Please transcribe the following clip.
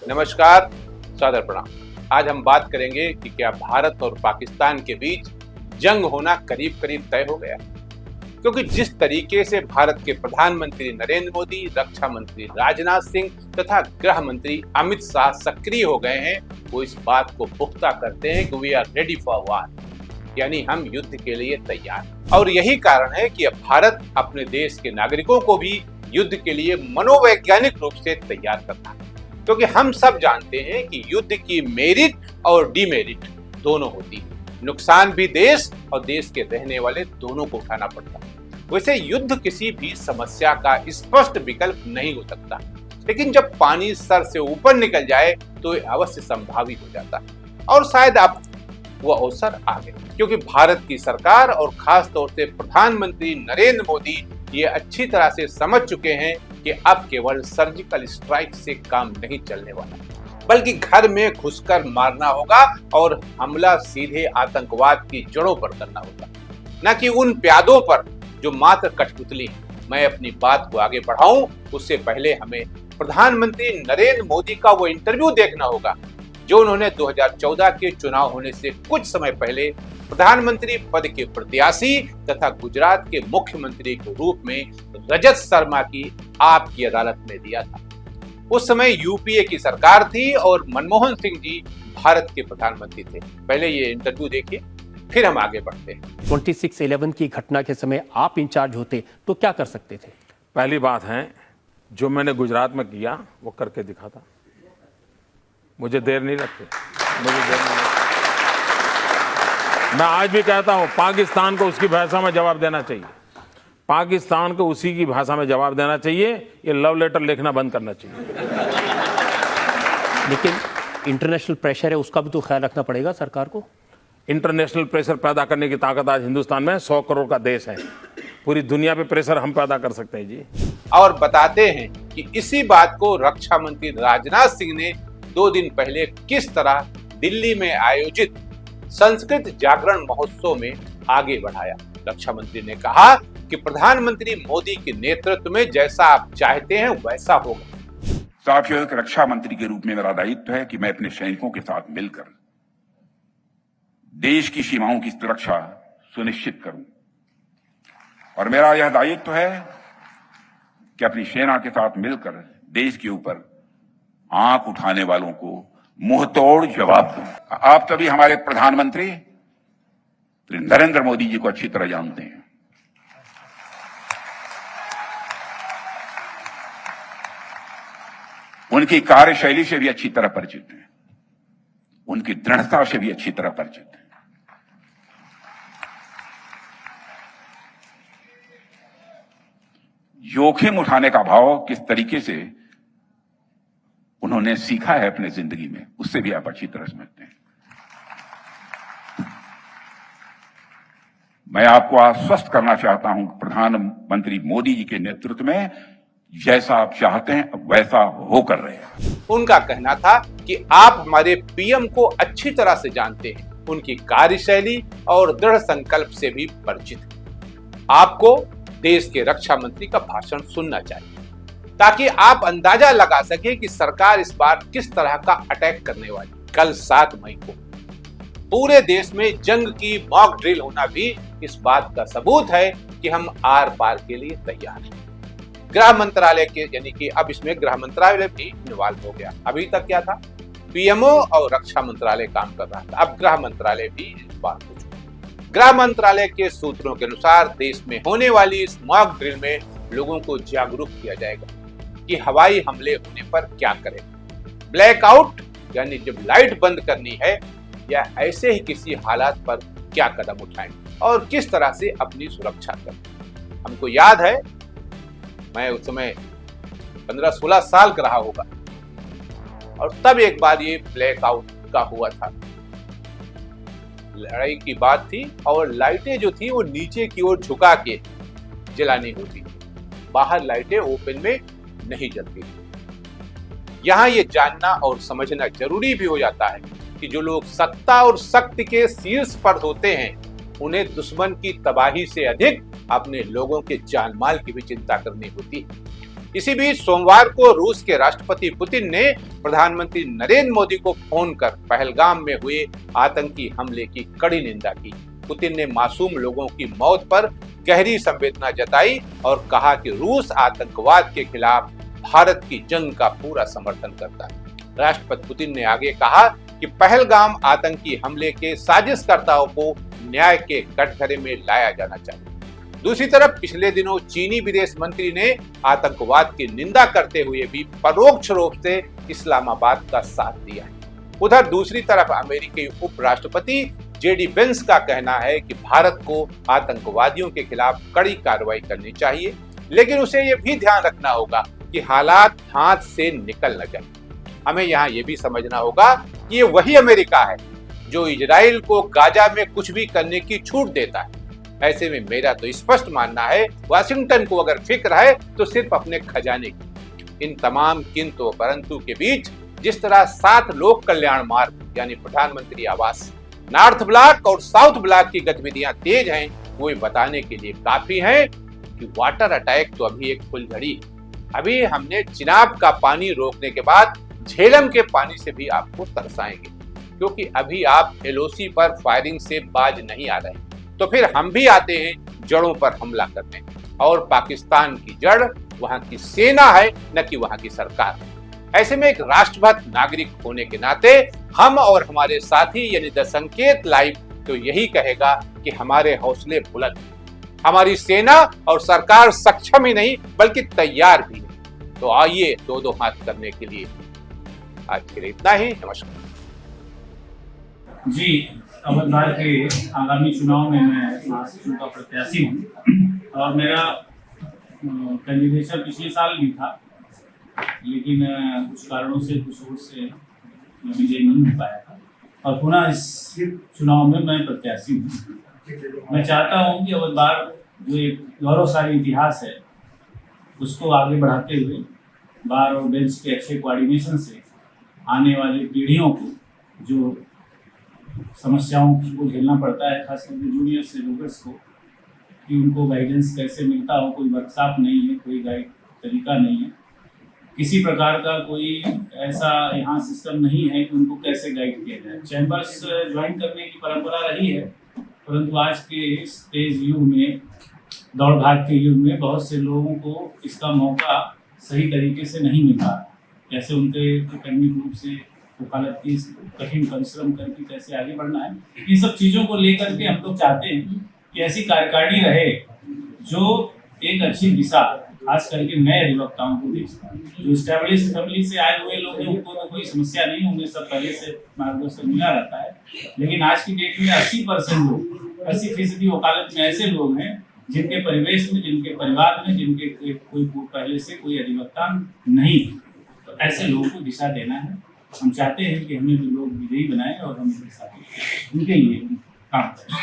नमस्कार, सादर प्रणाम। आज हम बात करेंगे कि क्या भारत और पाकिस्तान के बीच जंग होना करीब करीब तय हो गया, क्योंकि जिस तरीके से भारत के प्रधानमंत्री नरेंद्र मोदी, रक्षा मंत्री राजनाथ सिंह तथा गृह मंत्री अमित शाह सक्रिय हो गए हैं, वो इस बात को पुख्ता करते हैं कि we are ready for war, यानी हम युद्ध के लिए तैयार। और यही कारण है कि अब भारत अपने देश के नागरिकों को भी युद्ध के लिए मनोवैज्ञानिक रूप से तैयार करता है, क्योंकि हम सब जानते हैं कि युद्ध की मेरिट और डिमेरिट दोनों होती है। नुकसान भी देश और देश के रहने वाले दोनों को उठाना पड़ता है। वैसे युद्ध किसी भी समस्या का स्पष्ट विकल्प नहीं हो सकता, लेकिन जब पानी सर से ऊपर निकल जाए तो ये अवश्य संभावित हो जाता है। और शायद अब वो अवसर आ गए, क्योंकि भारत की सरकार और खास तौर से प्रधानमंत्री नरेंद्र मोदी ये अच्छी तरह से समझ चुके हैं कि अब केवल सर्जिकल स्ट्राइक से काम नहीं चलने वाला, बल्कि घर में घुसकर मारना होगा और हमला सीधे आतंकवाद की जड़ों पर करना होगा, न कि उन प्यादों पर जो मात्र कठपुतली हैं। मैं अपनी बात को आगे बढ़ाऊं उससे पहले हमें प्रधानमंत्री नरेंद्र मोदी का वो इंटरव्यू देखना होगा जो उन्होंने 2014 के चुनाव होने से कुछ समय पहले प्रधानमंत्री पद के प्रत्याशी तथा गुजरात के मुख्यमंत्री के रूप में रजत शर्मा की आपकी अदालत में दिया था। उस समय यूपीए की सरकार थी और मनमोहन सिंह जी भारत के प्रधानमंत्री थे। पहले ये इंटरव्यू देखिए, फिर हम आगे बढ़ते हैं। 26/11 की घटना के समय आप इंचार्ज होते तो क्या कर सकते थे? पहली बात है, जो मैंने गुजरात में किया वो करके दिखाता। मुझे देर नहीं लगती, मैं आज भी कहता हूं, पाकिस्तान को उसकी भाषा में जवाब देना चाहिए। पाकिस्तान को उसी की भाषा में जवाब देना चाहिए। ये लव लेटर लिखना बंद करना चाहिए। लेकिन इंटरनेशनल प्रेशर है, उसका भी तो ख्याल रखना पड़ेगा सरकार को। इंटरनेशनल प्रेशर पैदा करने की ताकत आज हिंदुस्तान में 100 करोड़ का देश है। पूरी दुनिया पे प्रेशर हम पैदा कर सकते हैं जी। और बताते हैं कि इसी बात को रक्षा मंत्री राजनाथ सिंह ने 2 दिन पहले किस तरह दिल्ली में आयोजित संस्कृत जागरण महोत्सव में आगे बढ़ाया। रक्षा मंत्री ने कहा कि प्रधानमंत्री मोदी के नेतृत्व में जैसा आप चाहते हैं वैसा होगा। साथियों, एक रक्षा मंत्री के रूप में मेरा दायित्व है कि मैं अपने सैनिकों के साथ मिलकर देश की सीमाओं की सुरक्षा सुनिश्चित करूं, और मेरा यह दायित्व है कि अपनी सेना के साथ मिलकर देश के ऊपर आंख उठाने वालों को मुंहतोड़ जवाब दूं। आप सभी हमारे प्रधानमंत्री नरेंद्र मोदी जी को अच्छी तरह जानते हैं। उनकी कार्यशैली से भी अच्छी तरह परिचित हैं, उनकी दृढ़ता से भी अच्छी तरह परिचित हैं। जोखिम उठाने का भाव किस तरीके से उन्होंने सीखा है अपने जिंदगी में, उससे भी आप अच्छी तरह समझते हैं। मैं आपको आश्वस्त करना चाहता हूं, प्रधानमंत्री मोदी जी के नेतृत्व में जैसा आप चाहते हैं वैसा हो कर रहे हैं। उनका कहना था कि आप हमारे पीएम को अच्छी तरह से जानते हैं, उनकी कार्यशैली और दृढ़ संकल्प से भी परिचित हैं। आपको देश के रक्षा मंत्री का भाषण सुनना चाहिए ताकि आप अंदाजा लगा सके कि सरकार इस बार किस तरह का अटैक करने वाली। कल 7 मई को पूरे देश में जंग की मॉक ड्रिल होना भी इस बात का सबूत है कि हम आर पार के लिए तैयार हैं। गृह मंत्रालय के, यानी कि अब इसमें गृह मंत्रालय भी इन्वॉल्व हो गया। अभी तक क्या था, पीएमओ और रक्षा मंत्रालय काम कर रहा था, अब गृह मंत्रालय भी इन्वॉल्व हो चुका। गृह मंत्रालय के सूत्रों के अनुसार देश में होने वाली इस मॉक ड्रिल में लोगों को जागरूक किया जाएगा कि हवाई हमले होने पर क्या करें, ब्लैकआउट यानी जब लाइट बंद करनी है, या ऐसे ही किसी हालात पर क्या कदम उठाएं और किस तरह से अपनी सुरक्षा करें। हमको याद है, मैं उस समय 15-16 साल का रहा होगा, और तब एक बार ये ब्लैकआउट का हुआ था। लड़ाई की बात थी और लाइटें जो थी वो नीचे की ओर झुका के जलानी होती थी, बाहर लाइटें ओपन में नहीं जलती थी। यहाँ ये जानना और समझना जरूरी भी हो जाता है कि जो लोग सत्ता और शक्ति के शीर्ष पर होते हैं, उन्हें दुश्मन की तबाही से अधिक अपने लोगों के जान माल की भी चिंता करनी होती है। इसी बीच सोमवार को रूस के राष्ट्रपति पुतिन ने प्रधानमंत्री नरेंद्र मोदी को फोन कर पहलगाम में हुए आतंकी हमले की कड़ी निंदा की। पुतिन ने मासूम लोगों की मौत पर गहरी संवेदना जताई और कहा कि रूस आतंकवाद के खिलाफ भारत की जंग का पूरा समर्थन करता है। राष्ट्रपति पुतिन ने आगे कहा कि पहलगाम आतंकी हमले के साजिशकर्ताओं को न्याय के कटघरे में लाया जाना चाहिए। दूसरी तरफ पिछले दिनों चीनी विदेश मंत्री ने आतंकवाद की निंदा करते हुए भी परोक्ष रूप से इस्लामाबाद का साथ दिया है। उधर दूसरी तरफ अमेरिकी उपराष्ट्रपति जेडी वेंस का कहना है कि भारत को आतंकवादियों के खिलाफ कड़ी कार्रवाई करनी चाहिए, लेकिन उसे ये भी ध्यान रखना होगा कि हालात हाथ से निकल न जाए। हमें यहाँ ये भी समझना होगा कि ये वही अमेरिका है जो इजराइल को गाजा में कुछ भी करने की छूट देता है। ऐसे में मेरा तो स्पष्ट मानना है, वाशिंगटन को अगर फिक्र है तो सिर्फ अपने खजाने की। इन तमाम किंतु परंतु के बीच जिस तरह 7 लोक कल्याण मार्ग यानी प्रधानमंत्री आवास, नॉर्थ ब्लॉक और साउथ ब्लॉक की गतिविधियां तेज हैं, वो बताने के लिए काफी है कि वाटर अटैक तो अभी एक फुलझड़ी है। अभी हमने चिनाब का पानी रोकने के बाद झेलम के पानी से भी आपको तरसाएंगे, क्योंकि अभी आप एलओसी पर फायरिंग से बाज नहीं आ रहे। तो फिर हम भी आते हैं जड़ों पर हमला करने, और पाकिस्तान की जड़ वहां की सेना है, न कि वहां की सरकार। ऐसे में एक राष्ट्रभक्त नागरिक होने के नाते हम और हमारे साथी यानी द संकेत लाइव तो यही कहेगा कि हमारे हौसले बुलंद, हमारी सेना और सरकार सक्षम ही नहीं बल्कि तैयार भी है। तो आइए दो हाथ करने के लिए। आज के लिए इतना ही। नमस्कार जी। अवधार के आगामी चुनाव में मैं महासचिव का प्रत्याशी हूँ और मेरा कैंडिडेचर पिछले साल भी था, लेकिन कुछ कारणों से कुछ और से विजय नहीं हो पाया था और पुनः इस चुनाव में मैं प्रत्याशी हूँ। मैं चाहता हूँ कि अवधार जो एक गौरवशाली इतिहास है उसको आगे बढ़ाते हुए बार और बेंच के अच्छे कोऑर्डिनेशन से आने वाली पीढ़ियों को जो समस्याओं को झेलना पड़ता है, खास करके जूनियर से लोगर्स को, कि उनको गाइडेंस कैसे मिलता हो। कोई वर्कशॉप नहीं है, कोई गाइड तरीका नहीं है, किसी प्रकार का कोई ऐसा यहाँ सिस्टम नहीं है कि उनको कैसे गाइड किया जाए। चैम्बर्स ज्वाइन करने की परंपरा रही है, परंतु आज के इस तेज युग में, दौड़ भाग के युग में बहुत से लोगों को इसका मौका सही तरीके से नहीं मिलता। कैसे उनके एकेडमिक रूप से वकालत की कठिन परिश्रम करके कैसे आगे बढ़ना है, इन सब चीज़ों को लेकर के हम लोग चाहते हैं कि ऐसी कार्यकारिणी रहे जो एक अच्छी दिशा, खास करके नए अधिवक्ताओं को भी, जो स्टैब्लिश्ड फैमिली से आए हुए लोग हैं उनको तो कोई समस्या नहीं, उन्हें सब पहले से मार्गदर्शन मिला रहता है। लेकिन आज की डेट में 80% लोग, 80% वकालत में ऐसे लोग हैं जिनके परिवेश में, जिनके परिवार में, जिनके कोई पहले से कोई अधिवक्ता नहीं। तो ऐसे लोगों को दिशा देना है। हम चाहते हैं कि हमें भी लोग विजयी बनाएं और हम उनके लिए काम करें।